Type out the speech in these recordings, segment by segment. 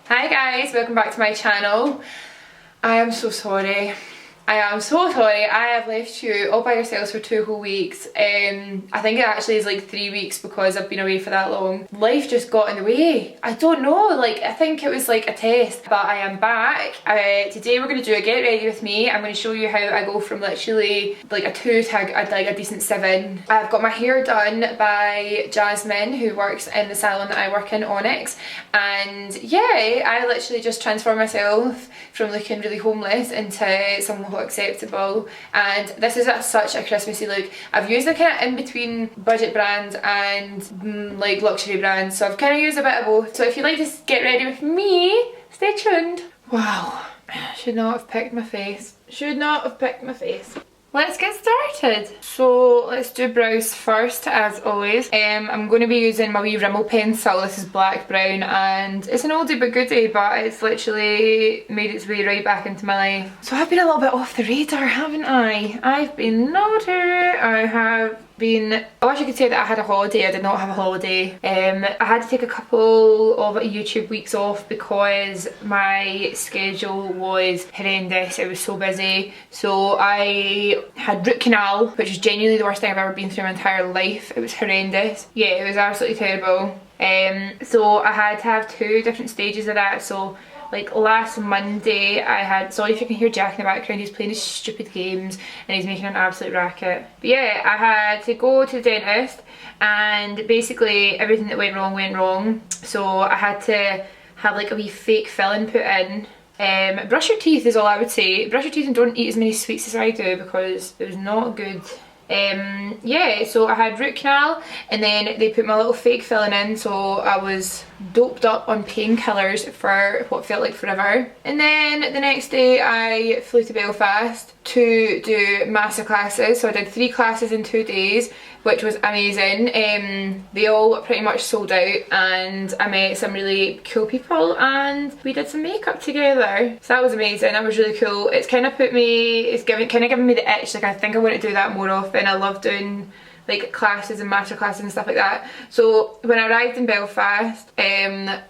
Hi guys, welcome back to my channel. I am so sorry. I have left you all by yourselves for 2 whole weeks. I think it actually is like 3 weeks because I've been away for that long. Life just got in the way. I don't know, like I think it was like a test, but I am back. Today we're going to do a get ready with me. I'm going to show you how I go from literally like a 2 to like a decent 7. I've got my hair done by Jasmine, who works in the salon that I work in, Onyx, and yeah, I literally just transformed myself from looking really homeless into someone acceptable, and this is such a Christmassy look. I've used a kind of in between budget brands and like luxury brands, so I've kind of used a bit of both. So if you'd like to get ready with me, stay tuned. Wow, should not have picked my face. Let's get started. So let's do brows first, as always. I'm going to be using my wee Rimmel pencil. This is black brown and it's an oldie but goodie, but it's literally made its way right back into my life. So I've been a little bit off the radar, haven't I? I've been naughty. I have been, I wish I could say that I had a holiday. I did not have a holiday. I had to take a couple of YouTube weeks off because my schedule was horrendous. It was so busy. So I had root canal, which is genuinely the worst thing I've ever been through in my entire life. It was horrendous. Yeah, it was absolutely terrible. So I had to have 2 different stages of that. So like last Monday I had, sorry if you can hear Jack in the background, he's playing his stupid games and he's making an absolute racket. But yeah, I had to go to the dentist and basically everything that went wrong. So I had to have like a wee fake filling put in. Brush your teeth is all I would say. Brush your teeth and don't eat as many sweets as I do because it was not good. Yeah, so I had root canal and then they put my little fake filling in, so I was doped up on painkillers for what felt like forever. And then the next day I flew to Belfast to do master classes. So I did 3 classes in 2 days, which was amazing. They all pretty much sold out and I met some really cool people and we did some makeup together. So that was amazing, that was really cool. It's kind of put me, it's kind of given me the itch, like I think I want to do that more often. I love doing like classes and master classes and stuff like that. So when I arrived in Belfast,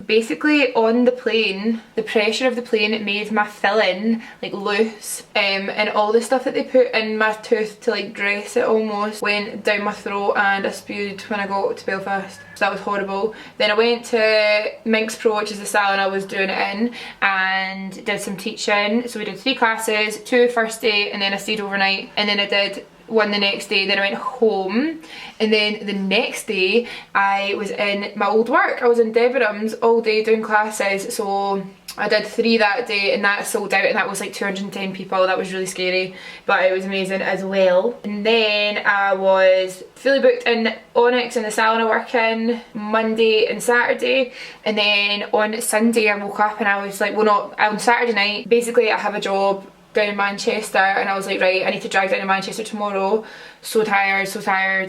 basically on the plane, the pressure of the plane made my filling like loose, and all the stuff that they put in my tooth to like dress it almost went down my throat and I spewed when I got to Belfast. So that was horrible. Then I went to Minx Pro, which is the salon I was doing it in, and did some teaching. So we did 3 classes, 2 first day and then I stayed overnight, and then I did 1 the next day. Then I went home, and then the next day I was in my old work. I was in Debenhams all day doing classes, so I did 3 that day and that sold out, and that was like 210 people. That was really scary, but it was amazing as well. And then I was fully booked in Onyx in the salon I work in Monday and Saturday, and then on Sunday I woke up and I was like, well not, on Saturday night, basically I have a job down in Manchester and I was like, right, I need to drive down to Manchester tomorrow. So tired,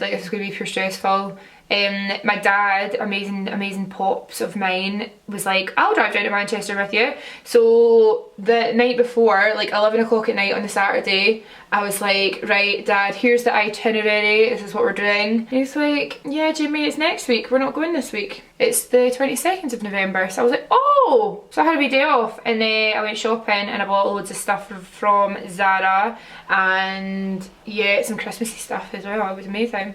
like this is going to be pure stressful. My dad, amazing pops of mine, was like, I'll drive down to Manchester with you. So the night before, like 11 o'clock at night on the Saturday, I was like, right Dad, here's the itinerary, this is what we're doing. And he's like, yeah Jamie, it's next week, we're not going this week. It's the 22nd of November. So I was like, oh! So I had a wee day off, and then I went shopping and I bought loads of stuff from Zara and yeah, some Christmassy stuff as well. It was amazing.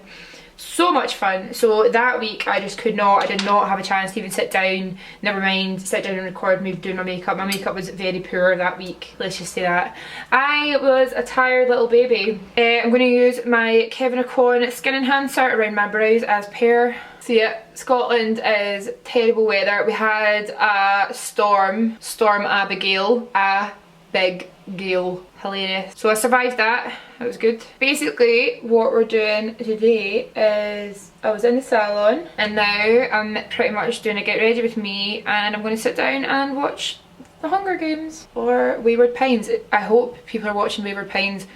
So much fun. So that week I just did not have a chance to even sit down, never mind sit down and record me doing my makeup. My makeup was very poor that week, let's just say that. I was a tired little baby. I'm going to use my Kevin Aucoin skin enhancer around my brows as per. So yeah, Scotland is terrible weather. We had a storm Abigail, a big gale, hilarious. So I survived that, it was good. Basically what we're doing today is, I was in the salon and now I'm pretty much doing a get ready with me, and I'm going to sit down and watch The Hunger Games or Wayward Pines. I hope people are watching Wayward Pines.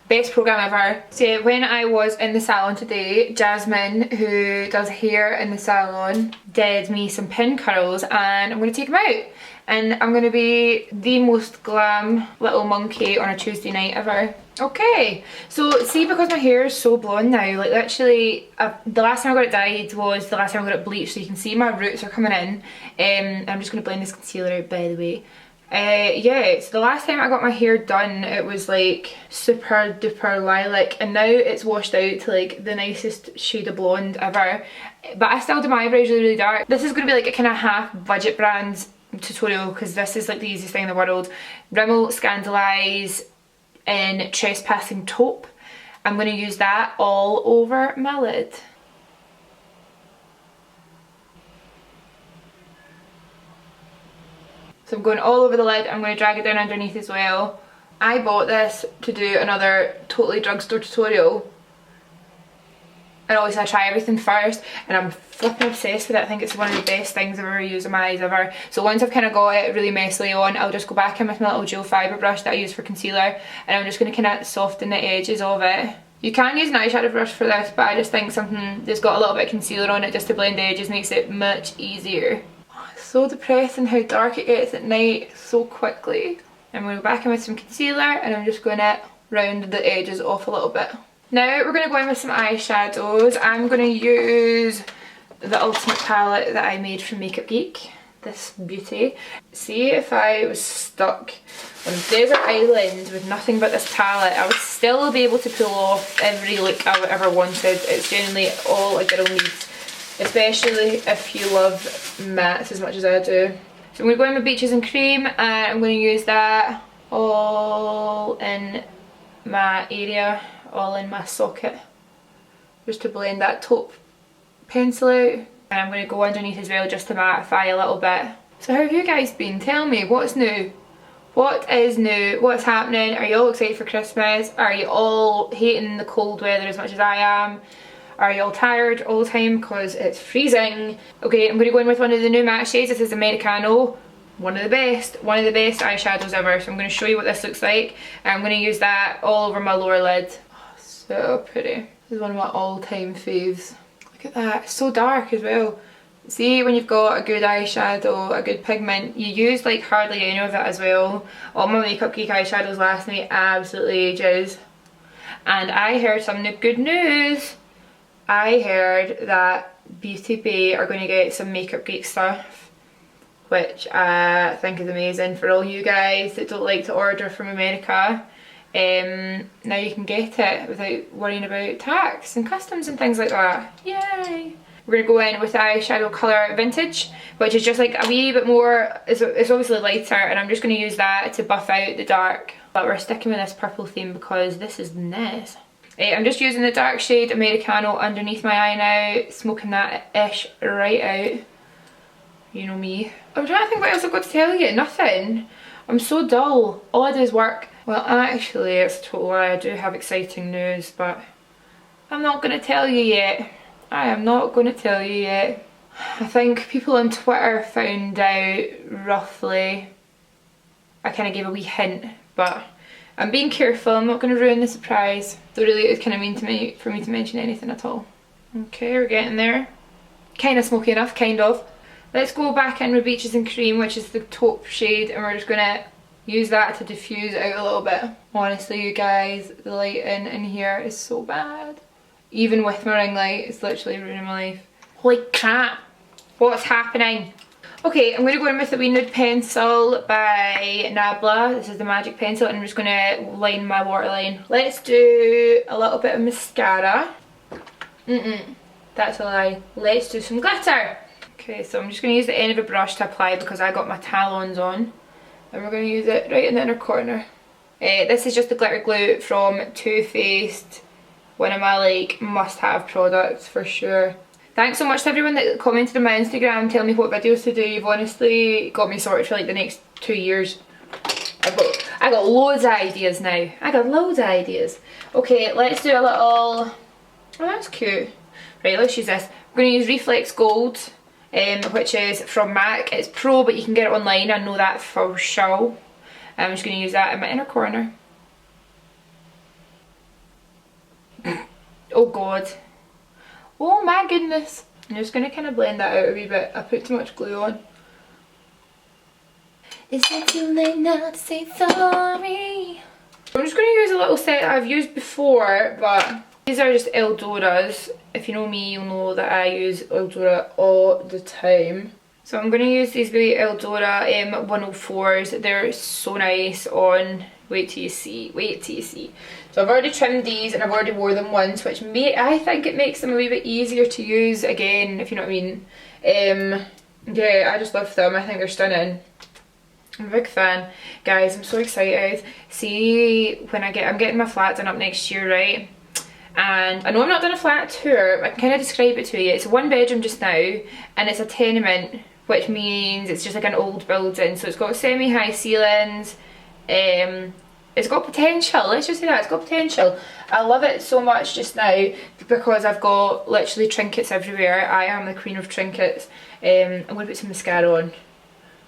Best programme ever. So when I was in the salon today, Jasmine, who does hair in the salon, did me some pin curls, and I'm going to take them out. And I'm going to be the most glam little monkey on a Tuesday night ever. Okay, so see, because my hair is so blonde now, like literally the last time I got it dyed was the last time I got it bleached, so you can see my roots are coming in. I'm just going to blend this concealer out, by the way. Yeah, so the last time I got my hair done, it was like super duper lilac, and now it's washed out to like the nicest shade of blonde ever. But I still do my eyebrows really, really dark. This is going to be like a kind of half budget brand tutorial, because this is like the easiest thing in the world. Rimmel Scandalise in Trespassing Taupe. I'm going to use that all over my lid. So I'm going all over the lid. I'm going to drag it down underneath as well. I bought this to do another totally drugstore tutorial. And obviously I try everything first, and I'm flipping obsessed with it. I think it's one of the best things I've ever used on my eyes ever. So once I've kind of got it really messily on, I'll just go back in with my little gel fibre brush that I use for concealer, and I'm just going to kind of soften the edges of it. You can use an eyeshadow brush for this, but I just think something that's got a little bit of concealer on it just to blend the edges makes it much easier. So depressing how dark it gets at night so quickly. I'm going to go back in with some concealer, and I'm just going to round the edges off a little bit. Now we're going to go in with some eyeshadows. I'm going to use the Ultimate palette that I made from Makeup Geek. This beauty. See, if I was stuck on a desert island with nothing but this palette, I would still be able to pull off every look I would ever wanted. It's genuinely all a girl needs. Especially if you love mattes as much as I do. So I'm going to go in with Beaches and Cream, and I'm going to use that all in my area, all in my socket, just to blend that taupe pencil out. And I'm going to go underneath as well just to mattify a little bit. So how have you guys been? Tell me, what's new? What is new? What's happening? Are you all excited for Christmas? Are you all hating the cold weather as much as I am? Are you all tired all the time because it's freezing? Okay, I'm going to go in with one of the new matte shades. This is Americano. One of the best eyeshadows ever. So I'm going to show you what this looks like. And I'm going to use that all over my lower lid. Oh, so pretty. This is one of my all-time faves. Look at that. It's so dark as well. See, when you've got a good eyeshadow, a good pigment, you use like hardly any of it as well. All my Makeup Geek eyeshadows last me absolutely ages. And I heard some good news. I heard that Beauty Bay are going to get some Makeup Geek stuff, which I think is amazing for all you guys that don't like to order from America. Now you can get it without worrying about tax and customs and things like that. Yay! We're going to go in with the eyeshadow colour Vintage, which is just like a wee bit more, it's obviously lighter, and I'm just going to use that to buff out the dark. But we're sticking with this purple theme because this is nice. I'm just using the dark shade Americano underneath my eye now, smoking that ish right out. You know me. I'm trying to think what else I've got to tell you. Nothing. I'm so dull. All I do is work. Well, actually, it's a total lie. I do have exciting news, but I'm not going to tell you yet. I am not going to tell you yet. I think people on Twitter found out roughly. I kind of gave a wee hint, but I'm being careful. I'm not going to ruin the surprise. Though really it was kind of mean to me for me to mention anything at all. Okay, we're getting there. Kind of smoky enough, kind of. Let's go back in with Beaches and Cream, which is the taupe shade, and we're just going to use that to diffuse it out a little bit. Honestly, you guys, the lighting in here is so bad. Even with my ring light, it's literally ruining my life. Holy crap! What's happening? Okay, I'm going to go in with the wee nude pencil by Nabla. This is the magic pencil, and I'm just going to line my waterline. Let's do a little bit of mascara. That's a lie. Let's do some glitter. Okay, so I'm just going to use the end of a brush to apply because I got my talons on. And we're going to use it right in the inner corner. This is just the glitter glue from Too Faced. One of my like must-have products for sure. Thanks so much to everyone that commented on my Instagram telling me what videos to do. You've honestly got me sorted for like the next 2 years. I got loads of ideas now. I got loads of ideas. Okay, let's do a little... Oh, that's cute. Right, let's use this. We're going to use Reflex Gold, which is from MAC. It's Pro, but you can get it online. I know that for sure. I'm just going to use that in my inner corner. Oh god. Oh my goodness. I'm just going to kind of blend that out a wee bit. I put too much glue on. Is it too late now to say sorry? I'm just going to use a little set that I've used before, but these are just Eldora's. If you know me, you'll know that I use Eldora all the time. So I'm going to use these wee Eldora 104s. They're so nice on... Wait till you see, wait till you see. So I've already trimmed these and I've already wore them once, which I think it makes them a wee bit easier to use again, if you know what I mean. Yeah, I just love them. I think they're stunning. I'm a big fan. Guys, I'm so excited. See, when I'm getting my flat done up next year, right? And I know I've not done a flat tour, but I can kind of describe it to you. It's a 1-bedroom just now, and it's a tenement, which means it's just like an old building. So it's got semi-high ceilings. It's got potential, let's just say that, it's got potential. I love it so much just now because I've got literally trinkets everywhere. I am the queen of trinkets. I'm going to put some mascara on.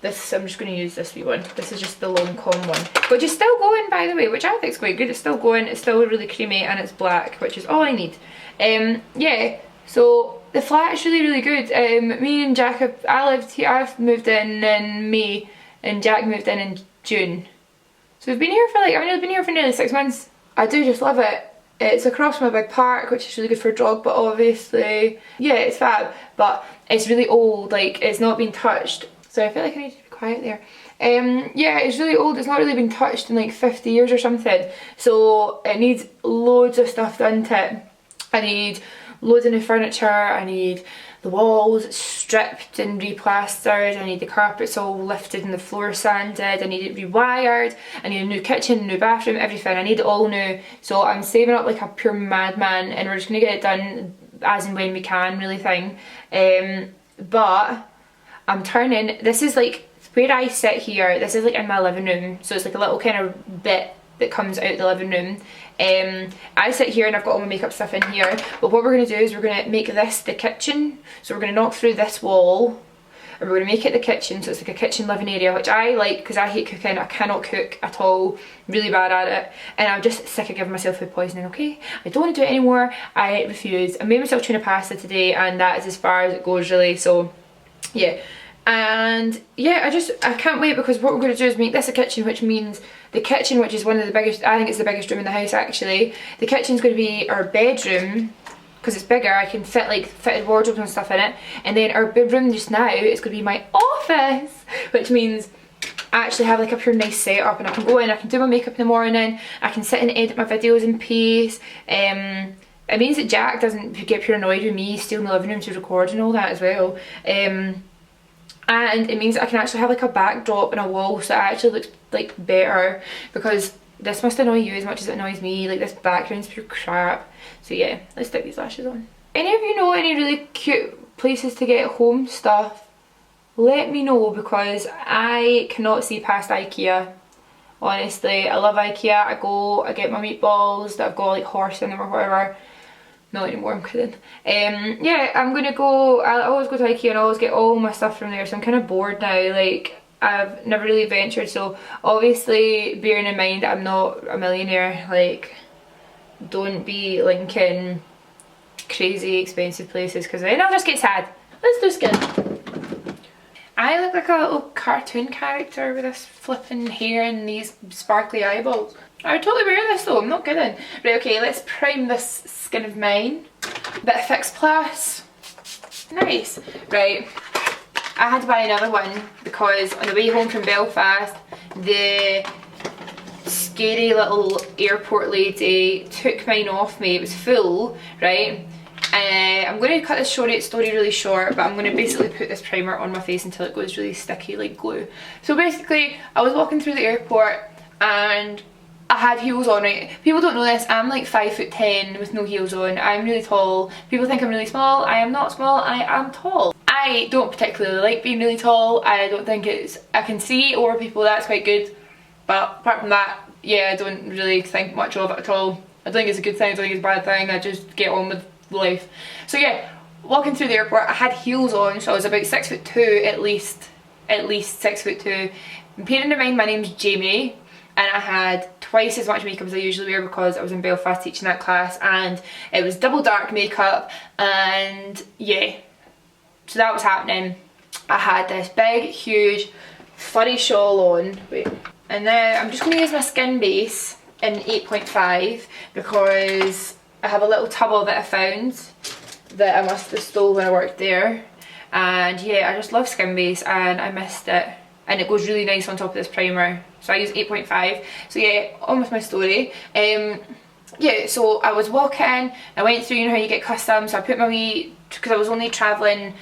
I'm just going to use this wee one. This is just the Lancome one, which is still going, by the way, which I think is quite good. It's still going, it's still really creamy, and it's black, which is all I need. Yeah, so the flat is really, really good. Me and Jack, I've moved in May, and Jack moved in June. So we've been here for I've been here for nearly 6 months. I do just love it. It's across from a big park, which is really good for a dog, but obviously, yeah, it's fab. But it's really old, like, it's not been touched. So I feel like I need to be quiet there. Yeah, it's really old, it's not really been touched in like 50 years or something. So it needs loads of stuff done to it. I need loads of new furniture, I need the walls stripped and replastered, I need the carpets all lifted and the floor sanded, I need it rewired, I need a new kitchen, new bathroom, everything. I need it all new. So I'm saving up like a pure madman, and we're just going to get it done as and when we can, really thing. But I'm turning, this is like where I sit here, this is like in my living room, so it's like a little kind of bit that comes out the living room. I sit here and I've got all my makeup stuff in here, but what we're going to do is we're going to make this the kitchen. So we're going to knock through this wall and we're going to make it the kitchen, so it's like a kitchen living area, which I like because I hate cooking. I cannot cook at all, really bad at it, and I'm just sick of giving myself food poisoning. Okay, I don't want to do it anymore, I refuse. I made myself tuna pasta today and that is as far as it goes, really. So yeah, and yeah, I can't wait, because what we're going to do is make this a kitchen, which means the kitchen, which is one of the biggest, I think it's the biggest room in the house actually, the kitchen's going to be our bedroom, because it's bigger, I can fit like fitted wardrobes and stuff in it, and then our bedroom just now is going to be my office, which means I actually have like a pure nice setup, and I can go in, I can do my makeup in the morning, I can sit and edit my videos in peace. It means that Jack doesn't get pure annoyed with me stealing the living room to record and all that as well. And it means I can actually have like a backdrop and a wall, so it actually looks like better, because this must annoy you as much as it annoys me. Like, this background's pure crap. So yeah, let's stick these lashes on. Any of you know any really cute places to get home stuff? Let me know, because I cannot see past IKEA. Honestly, I love IKEA. I get my meatballs that have got like horse in them or whatever. Not anymore, I'm kidding. Yeah, I'm gonna go, I always go to IKEA and I always get all my stuff from there, so I'm kind of bored now. Like, I've never really ventured, so obviously bearing in mind I'm not a millionaire, like, don't be linking crazy expensive places, because then I'll just get sad. Let's do skin. I look like a little cartoon character with this flipping hair and these sparkly eyeballs. I would totally wear this though, I'm not kidding. Right, okay, let's prime this skin of mine. Bit of Fix Plus. Nice. Right, I had to buy another one because on the way home from Belfast, the scary little airport lady took mine off me. It was full, right? I'm going to cut this story really short, but I'm going to basically put this primer on my face until it goes really sticky like glue. So basically, I was walking through the airport and I had heels on, right? People don't know this, I'm like 5'10" with no heels on. I'm really tall. People think I'm really small. I am not small, I am tall. I don't particularly like being really tall. I don't think I can see over people, that's quite good. But apart from that, yeah, I don't really think much of it at all. I don't think it's a good thing, I don't think it's a bad thing, I just get on with life. So yeah, walking through the airport, I had heels on, so I was about 6'2", at least 6'2". Bearing in mind my name's Jamie, and I had twice as much makeup as I usually wear because I was in Belfast teaching that class, and it was double dark makeup, and yeah, so that was happening. I had this big huge furry shawl on, and now I'm just going to use my skin base in 8.5 because I have a little tub of it I found that I must have stole when I worked there, and yeah, I just love skin base and I missed it, and it goes really nice on top of this primer, so I use 8.5. So yeah, on with my story. Yeah, so I was walking, I went through, you know how you get custom, so I put my wee, because I was only travelling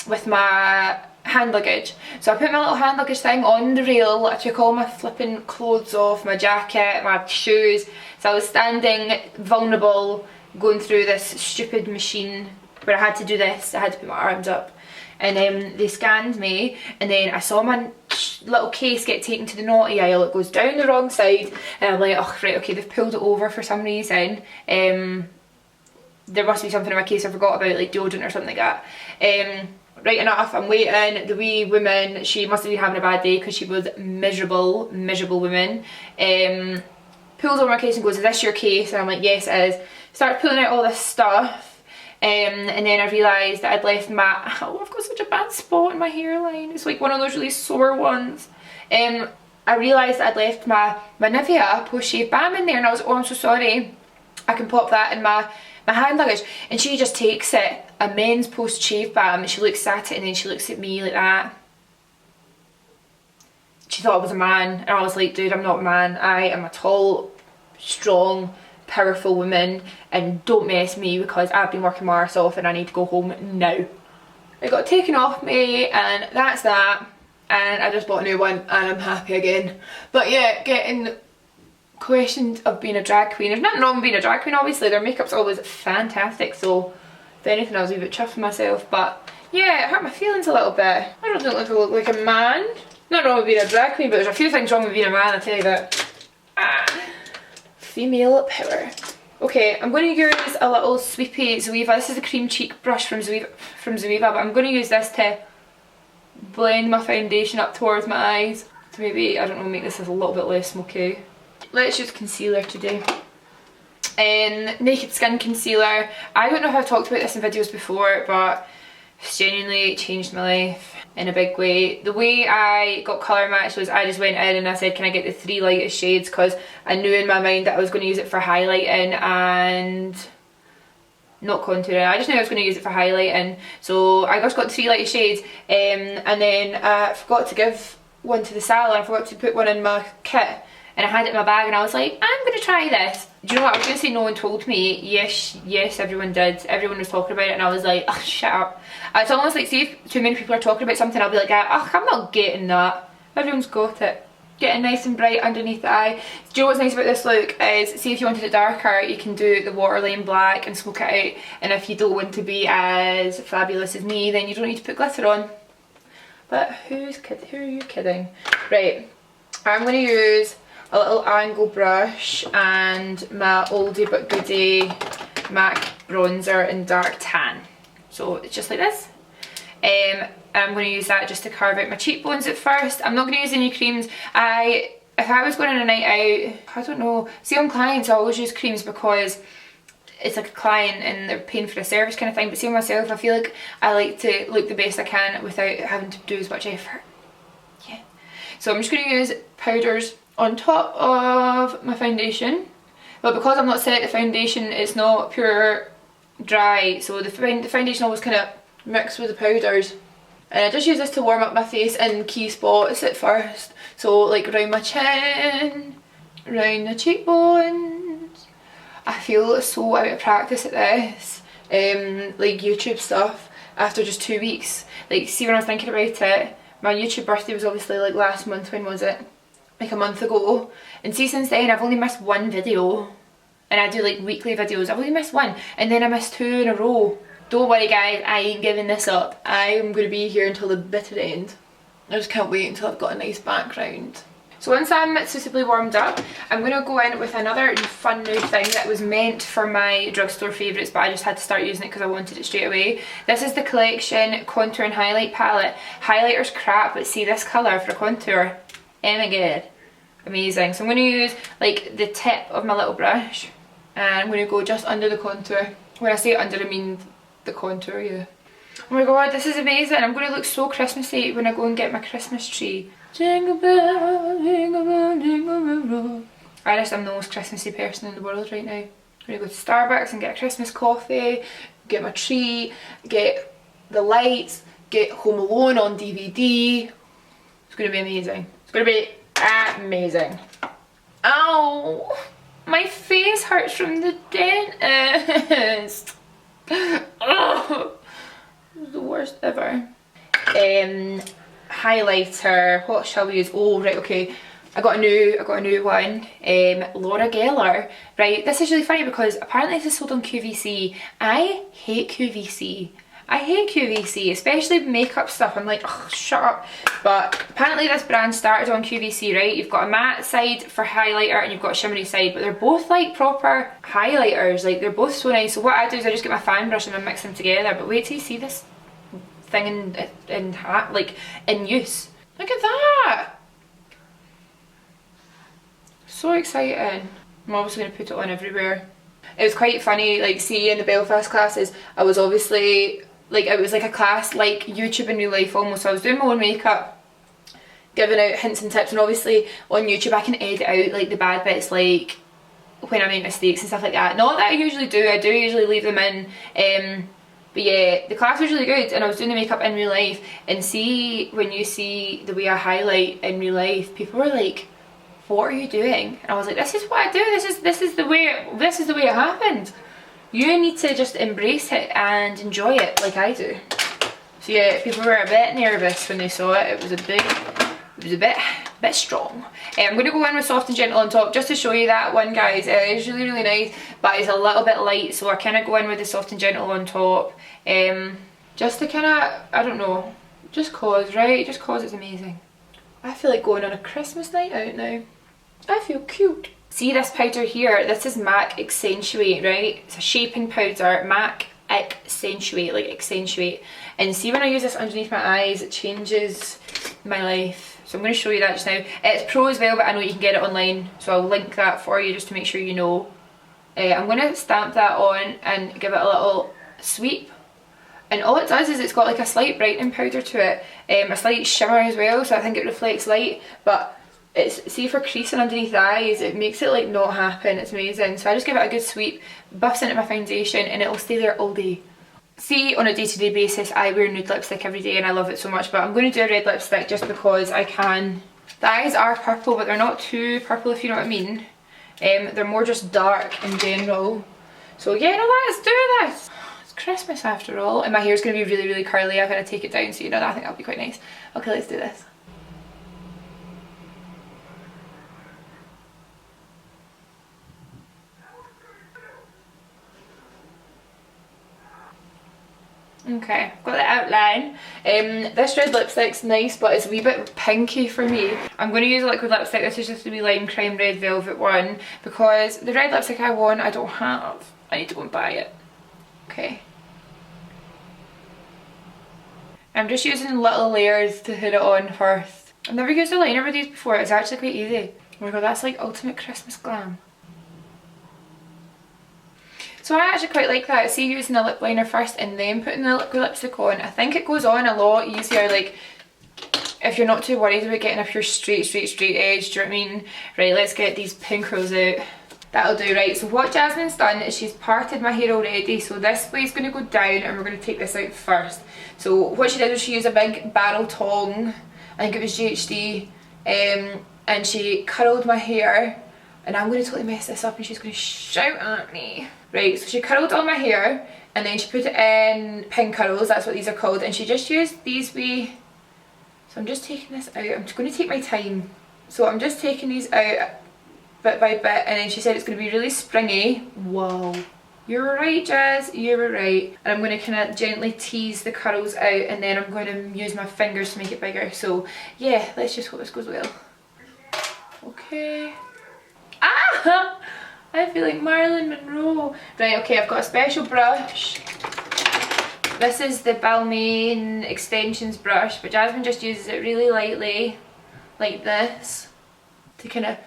with my hand luggage, so I put my little hand luggage thing on the rail. I took all my flipping clothes off, my jacket, my shoes, so I was standing vulnerable going through this stupid machine where I had to do this. I had to put my arms up, and then they scanned me, and then I saw my little case get taken to the naughty aisle. It goes down the wrong side, and I'm like, oh right, okay, they've pulled it over for some reason. There must be something in my case I forgot about, like deodorant or something like that. Right enough, I'm waiting. The wee woman, she must have been having a bad day because she was miserable woman. Pulls over my case and goes, is this your case? And I'm like, yes it is. Started pulling out all this stuff, and then I realised that I'd left my, oh, I've got such a bad spot in my hairline. It's like one of those really sore ones. I realised that I'd left my Nivea post-shave balm in there, and I was, oh, I'm so sorry. I can pop that in my hand luggage. And she just takes it, a men's post-shave balm, and she looks at it, and then she looks at me like that. She thought I was a man, and I was like, dude, I'm not a man. I am a tall, strong, powerful woman, and don't mess me because I've been working my arse off and I need to go home now. It got taken off me, and that's that, and I just bought a new one and I'm happy again. But yeah, getting questioned of being a drag queen. There's nothing wrong with being a drag queen, obviously. Their makeup's always fantastic, so if anything I was a wee bit chuffed with myself. But yeah, it hurt my feelings a little bit. I don't think I look like a man. Not wrong with being a drag queen, but there's a few things wrong with being a man, I tell you that. Female power. Okay, I'm going to use a little sweepy Zoeva. This is a cream cheek brush from Zoeva, but I'm going to use this to blend my foundation up towards my eyes to maybe, I don't know, make this a little bit less smoky. Let's use concealer today. Naked Skin concealer. I don't know if I've talked about this in videos before, but it's genuinely changed my life in a big way. The way I got colour matched was I just went in and I said, can I get the 3 lightest shades, because I knew in my mind that I was going to use it for highlighting and not contouring. I just knew I was going to use it for highlighting, so I just got the 3 lightest shades, and then I forgot to give one to the salon. I forgot to put one in my kit, and I had it in my bag, and I was like, I'm going to try this. Do you know what, I was going to say no one told me. Yes, everyone did. Everyone was talking about it, and I was like, oh, shut up. It's almost like, see if too many people are talking about something, I'll be like, oh, I'm not getting that. Everyone's got it. Getting nice and bright underneath the eye. Do you know what's nice about this look is, see if you wanted it darker, you can do the waterline black and smoke it out, and if you don't want to be as fabulous as me, then you don't need to put glitter on. But who are you kidding? Right, I'm going to use a little angle brush and my oldie but goodie MAC bronzer in dark tan. So it's just like this. I'm going to use that just to carve out my cheekbones at first. I'm not going to use any creams. If I was going on a night out, I don't know. See, on clients I always use creams because it's like a client and they're paying for a service kind of thing. But see, on myself, I feel like I like to look the best I can without having to do as much effort. Yeah. So I'm just going to use powders on top of my foundation, but because I'm not set the foundation, it's not pure dry, so the foundation always kind of mixed with the powders, and I just use this to warm up my face in key spots at first, so like around my chin, around the cheekbones. I feel so out of practice at this, like YouTube stuff, after just 2 weeks. Like, see, when I was thinking about it, my YouTube birthday was obviously like last month. When was it? Like a month ago, and see, since then I've only missed 1 video, and I do like weekly videos. I've only missed 1, and then I missed 2 in a row. Don't worry guys, I ain't giving this up. I am going to be here until the bitter end. I just can't wait until I've got a nice background. So once I'm suitably warmed up, I'm going to go in with another fun new thing that was meant for my drugstore favourites, but I just had to start using it because I wanted it straight away. This is the Collection Contour and Highlight Palette. Highlighter's crap, but see this colour for a contour. Oh my god. amazing. So I'm going to use like the tip of my little brush and I'm going to go just under the contour. When I say under, I mean the contour, yeah. Oh my god, this is amazing. I'm going to look so Christmassy when I go and get my Christmas tree. Jingle bell, jingle bell, jingle bell rock. I just am the most Christmassy person in the world right now. I'm going to go to Starbucks and get a Christmas coffee, get my tree, get the lights, get Home Alone on DVD. It's going to be amazing. It's going to be amazing. Ow! My face hurts from the dentist. Oh, this is the worst ever. Highlighter. What shall we use? Oh right, okay. I got a new one. Laura Geller. Right, this is really funny because apparently this is sold on QVC. I hate QVC. I hate QVC, especially makeup stuff. I'm like, oh, shut up. But apparently this brand started on QVC, right? You've got a matte side for highlighter and you've got a shimmery side, but they're both like proper highlighters. Like they're both so nice. So what I do is I just get my fan brush and I mix them together. But wait till you see this thing in use. Look at that. So exciting. I'm obviously going to put it on everywhere. It was quite funny, like see in the Belfast classes, I was obviously, like it was like a class like YouTube in real life almost. So I was doing my own makeup, giving out hints and tips, and obviously on YouTube I can edit out like the bad bits, like when I make mistakes and stuff like that. Not that I usually do, I do usually leave them in. But yeah, the class was really good and I was doing the makeup in real life, and see when you see the way I highlight in real life, people were like, what are you doing? And I was like, this is what I do, this is the way it happened. You need to just embrace it and enjoy it like I do. So yeah, people were a bit nervous when they saw it. It was a bit strong. I'm going to go in with Soft and Gentle on top just to show you that one, guys. It's really nice, but it's a little bit light, so I kind of go in with the Soft and Gentle on top, just to kind of, I don't know, just cause, right? Just cause it's amazing. I feel like going on a Christmas night out now. I feel cute. See this powder here? This is MAC Accentuate, right? It's a shaping powder, MAC Accentuate, like accentuate. And see when I use this underneath my eyes, it changes my life. So I'm going to show you that just now. It's pro as well, but I know you can get it online, so I'll link that for you just to make sure you know. I'm going to stamp that on and give it a little sweep. And all it does is it's got like a slight brightening powder to it, a slight shimmer as well, so I think it reflects light, but it's, see for creasing underneath the eyes, it makes it like not happen. It's amazing. So I just give it a good sweep, buffs into my foundation, and it'll stay there all day. See, on a day-to-day basis I wear nude lipstick every day and I love it so much, but I'm going to do a red lipstick just because I can. The eyes are purple, but they're not too purple, if you know what I mean. They're more just dark in general. So yeah, no, let's do this. It's Christmas after all, and my hair's going to be really curly. I'm going to take it down, so you know that. I think that'll be quite nice. Okay, let's do this. Okay, got the outline. This red lipstick's nice, but it's a wee bit pinky for me. I'm going to use a liquid lipstick. This is just a wee Lime Crime Red Velvet one, because the red lipstick I want, I don't have. I need to go and buy it. Okay. I'm just using little layers to hit it on first. I've never used a liner with these before. It's actually quite easy. Oh my god, that's like ultimate Christmas glam. So I actually quite like that. See, using a lip liner first and then putting the liquid lipstick on. I think it goes on a lot easier, like if you're not too worried about getting a pure straight edge, do you know what I mean? Right, let's get these pink rolls out. That'll do. Right, so what Jasmine's done is she's parted my hair already, so this way is going to go down and we're going to take this out first. So what she did was she used a big barrel tong, I think it was GHD, and she curled my hair, and I'm going to totally mess this up and she's going to shout at me. Right, so she curled all my hair and then she put it in pin curls, that's what these are called, and she just used these wee, so I'm just taking this out, I'm just going to take my time. So I'm just taking these out bit by bit, and then she said it's going to be really springy. Whoa. You were right, Jazz, you were right. And I'm going to kind of gently tease the curls out, and then I'm going to use my fingers to make it bigger. So yeah, let's just hope this goes well. Okay. Ah! I feel like Marilyn Monroe. Right, okay, I've got a special brush. This is the Balmain Extensions brush, but Jasmine just uses it really lightly, like this. to kind of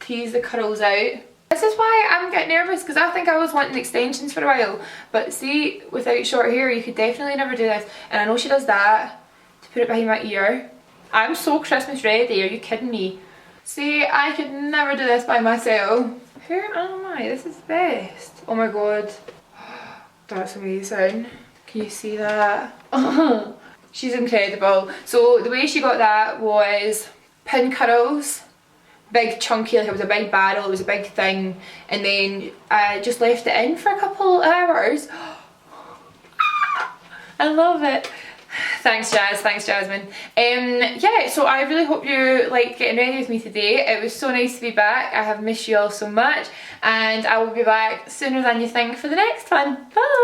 tease the curls out. This is why I'm getting nervous, because I think I was wanting extensions for a while, but see, without short hair you could definitely never do this. And I know she does that to put it behind my ear. I'm so Christmas ready, are you kidding me? See, I could never do this by myself. Who am I? This is the best. Oh my god. That's amazing. Can you see that? She's incredible. So the way she got that was pin curls, big chunky, like it was a big barrel, it was a big thing, and then I just left it in for a couple hours. I love it. Thanks Jazz, thanks Jasmine. Yeah, so I really hope you liked getting ready with me today. It was so nice to be back. I have missed you all so much, and I will be back sooner than you think for the next one. Bye!